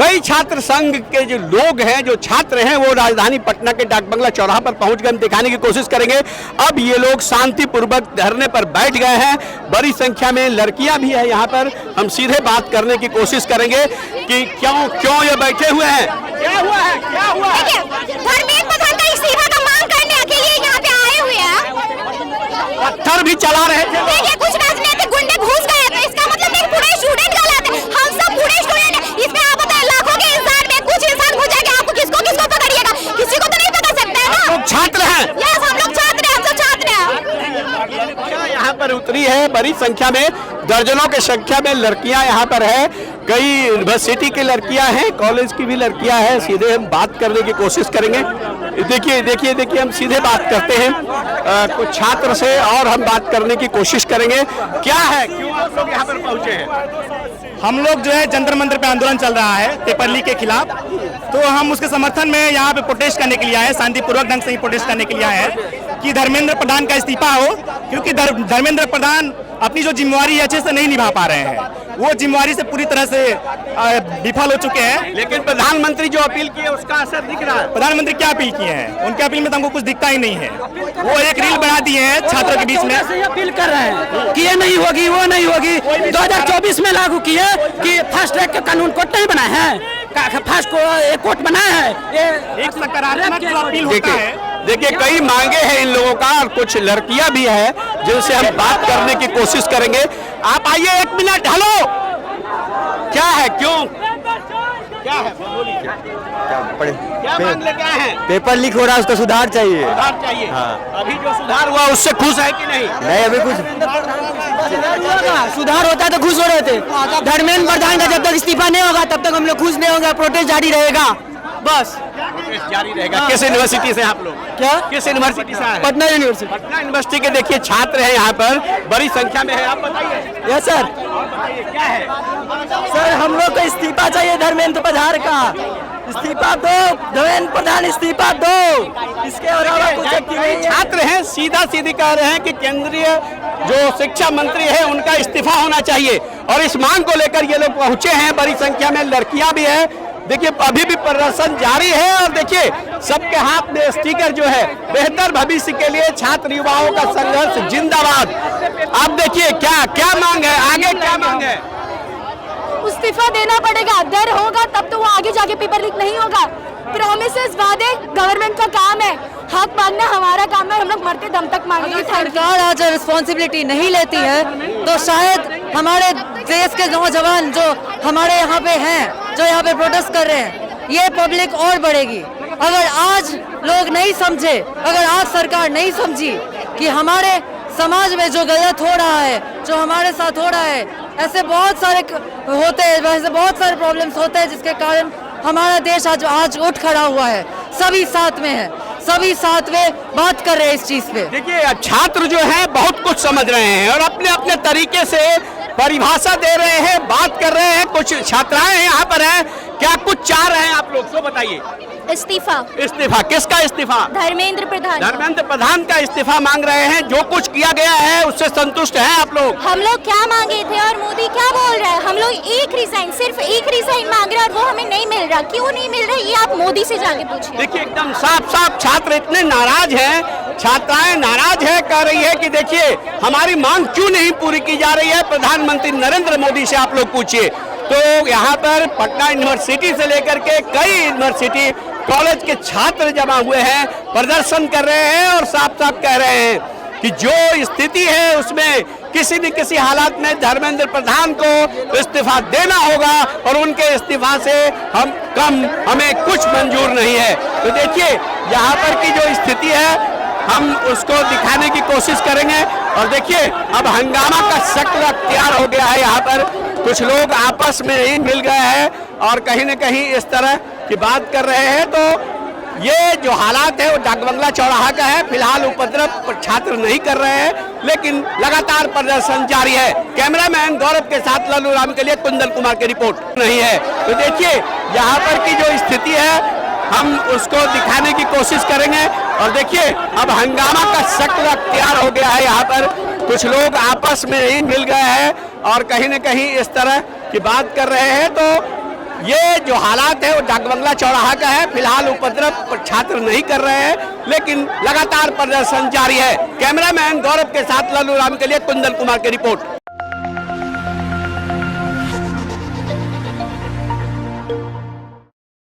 कई छात्र संघ के जो लोग हैं, जो छात्र हैं, वो राजधानी पटना के डाकबंगला चौराहा पर पहुंच गए। हम दिखाने की कोशिश करेंगे। अब ये लोग शांतिपूर्वक धरने पर बैठ गए हैं। बड़ी संख्या में लड़कियां भी है यहाँ पर। हम सीधे बात करने की कोशिश करेंगे कि क्यों ये बैठे हुए हैं, क्या हुआ है, क्या हुआ है? धर्मेंद्र प्रधान का इस्तीफा का मांग करने के लिए यहाँ पे आए हुए हैं। पत्थर भी चला रहे थे। देखिए, कुछ राजनीतिक गुंडे घुस गए थे। इसका मतलब एक पूरे स्टूडेंट गलत है। हम सब पूरे स्टूडेंट हैं। इसमें आप बताएं, लाखों के इंसान में कुछ इंसान घुस जाएगा, आपको किसको पकड़िएगा? किसी को तो नहीं पकड़ सकते हैं ना। लोग छात्र हैं। यस, हम लोग छात्र हैं, हम सब छात्र हैं। यहाँ पर उतरी है बड़ी संख्या में, दर्जनों की संख्या में लड़कियां यहाँ पर है। कई यूनिवर्सिटी की लड़कियां हैं, कॉलेज की भी लड़कियां हैं। सीधे हम बात करने की कोशिश करेंगे। देखिए हम सीधे बात करते हैं कुछ छात्र से और हम बात करने की कोशिश करेंगे। क्या है, क्यों आप लोग यहाँ पर पहुंचे हैं? हम लोग जो है जंतर मंतर पे आंदोलन चल रहा है पेपर लीक के खिलाफ, तो हम उसके समर्थन में यहाँ पे प्रोटेस्ट करने के लिए आए हैं। शांतिपूर्वक ढंग से ही प्रोटेस्ट करने के लिए आए हैं कि धर्मेंद्र प्रधान का इस्तीफा हो, क्योंकि धर्मेंद्र प्रधान अपनी जो जिम्मेवारी अच्छे से नहीं निभा पा रहे हैं। वो जिम्मेवारी से पूरी तरह से विफल हो चुके हैं। लेकिन प्रधानमंत्री जो अपील किए उसका असर दिख रहा है। प्रधानमंत्री क्या अपील किए हैं? उनके अपील में तो हमको कुछ दिखता ही नहीं है। वो एक रील बना दिए हैं छात्रों के बीच में, अपील कर रहे हैं कि ये नहीं होगी, वो नहीं होगी। 2024 में लागू किए कि फास्ट ट्रैक के कानून कोर्ट नहीं बनाए हैं, फास्ट कोर्ट बनाए हैं। एक सकारात्मक अपील होता है। देखिए कई मांगे हैं इन लोगों का, और कुछ लड़कियां भी हैं जिनसे हम बात करने की कोशिश करेंगे। आप आइए, 1 मिनट। हेलो, क्या है, क्यों, क्या है, क्या मांग लेके आए हैं? पेपर लीक हो रहा है, उसका सुधार चाहिए। सुधार चाहिए। हाँ। अभी जो सुधार हुआ उससे खुश है कि नहीं? नहीं, अभी कुछ सुधार होता है तो खुश हो रहे थे। धर्मेंद्र प्रधान का जब तक इस्तीफा नहीं होगा तब तक हम लोग खुश नहीं होंगे। प्रोटेस्ट जारी रहेगा, बस जारी रहेगा। किस यूनिवर्सिटी से आप लोग? क्या, किस यूनिवर्सिटी से आए हैं? पटना यूनिवर्सिटी। पटना यूनिवर्सिटी के देखिए छात्र हैं यहाँ पर, बड़ी संख्या में है। आप बताइए। Yes sir. क्या है सर, हम लोग को इस्तीफा चाहिए धर्मेंद्र प्रधान का। इस्तीफा दो, धर्मेंद्र प्रधान इस्तीफा दो, इसके अलावा कुछ नहीं। छात्र हैं, सीधा सीधी कह रहे हैं कि केंद्रीय जो शिक्षा मंत्री है उनका इस्तीफा होना चाहिए, और इस मांग को लेकर ये लोग पहुंचे हैं। बड़ी संख्या में लड़कियां भी है। देखिए अभी भी प्रदर्शन जारी है, और देखिए सबके हाथ में स्टिकर जो है, बेहतर भविष्य के लिए छात्र युवाओं का संघर्ष जिंदाबाद। आप देखिए क्या क्या मांग है, आगे क्या मांग है? इस्तीफा देना पड़ेगा, डर होगा तब तो वो आगे जाके पेपर लीक नहीं होगा। प्रॉमिसेस, वादे गवर्नमेंट का काम है, हक मांगना हमारा काम है। हम लोग मरते दम तक मांगेंगे। सरकार आज रिस्पॉन्सिबिलिटी नहीं लेती है तो शायद हमारे देश के नौजवान जो हमारे यहाँ पे हैं, जो यहाँ पे प्रोटेस्ट कर रहे हैं, ये पब्लिक और बढ़ेगी। अगर आज लोग नहीं समझे, अगर आज सरकार नहीं समझी कि हमारे समाज में जो गलत हो रहा है, जो हमारे साथ हो रहा है, ऐसे बहुत सारे होते हैं, वैसे बहुत सारे प्रॉब्लम्स होते हैं जिसके कारण हमारा देश आज उठ खड़ा हुआ है। सभी साथ में है, सभी साथ में बात कर रहे हैं इस चीज पे। देखिए छात्र जो है बहुत कुछ समझ रहे हैं और अपने अपने तरीके से परिभाषा दे रहे हैं, बात कर रहे हैं। कुछ छात्राएं यहाँ पर हैं, क्या कुछ चाह रहे हैं आप लोग, तो बताइए। इस्तीफा। इस्तीफा, किसका इस्तीफा? धर्मेंद्र प्रधान। धर्मेंद्र प्रधान का इस्तीफा मांग रहे हैं। जो कुछ किया गया है उससे संतुष्ट हैं आप लोग? हम लोग क्या मांगे थे और मोदी क्या बोल रहा है? हम लोग एक रिजाइन, सिर्फ एक रिजाइन मांग रहे हैं, और वो हमें नहीं मिल रहा। क्यों नहीं मिल रहा, ये आप मोदी से जाके पूछिए। देखिए एकदम साफ साफ छात्र इतने नाराज हैं, छात्राएं नाराज है, कह रही है कि देखिए हमारी मांग क्यों नहीं पूरी की जा रही है। प्रधानमंत्री नरेंद्र मोदी से आप लोग पूछिए। तो यहाँ पर पटना यूनिवर्सिटी से लेकर के कई यूनिवर्सिटी कॉलेज के छात्र जमा हुए हैं, प्रदर्शन कर रहे हैं और साफ साफ कह रहे हैं कि जो स्थिति है उसमें किसी न किसी हालात में धर्मेंद्र प्रधान को इस्तीफा देना होगा, और उनके इस्तीफा से हमें कुछ मंजूर नहीं है। तो देखिए यहाँ पर की जो स्थिति है हम उसको दिखाने की कोशिश करेंगे। और देखिए अब हंगामा का शक्ल अख्तियार हो गया है। यहाँ पर कुछ लोग आपस में ही मिल गए हैं और कहीं न कहीं इस तरह की बात कर रहे हैं। तो ये जो हालात है वो डाकबंगला चौराहा का है। फिलहाल उपद्रव छात्र नहीं कर रहे हैं, लेकिन लगातार प्रदर्शन जारी है। कैमरामैन गौरव के साथ लालू राम के लिए कुंदन कुमार की रिपोर्ट नहीं है। तो देखिए यहाँ पर की जो स्थिति है हम उसको दिखाने की कोशिश करेंगे। और देखिए अब हंगामा का शक्ल अख्तियार हो गया है। यहाँ पर कुछ लोग आपस में ही मिल गए हैं और कहीं न कहीं इस तरह की बात कर रहे हैं। तो ये जो हालात है वो डाकबंगला चौराहा का है। फिलहाल उपद्रव छात्र नहीं कर रहे हैं, लेकिन लगातार प्रदर्शन जारी है। कैमरामैन गौरव के साथ लल्लू राम के लिए कुंदन कुमार की रिपोर्ट।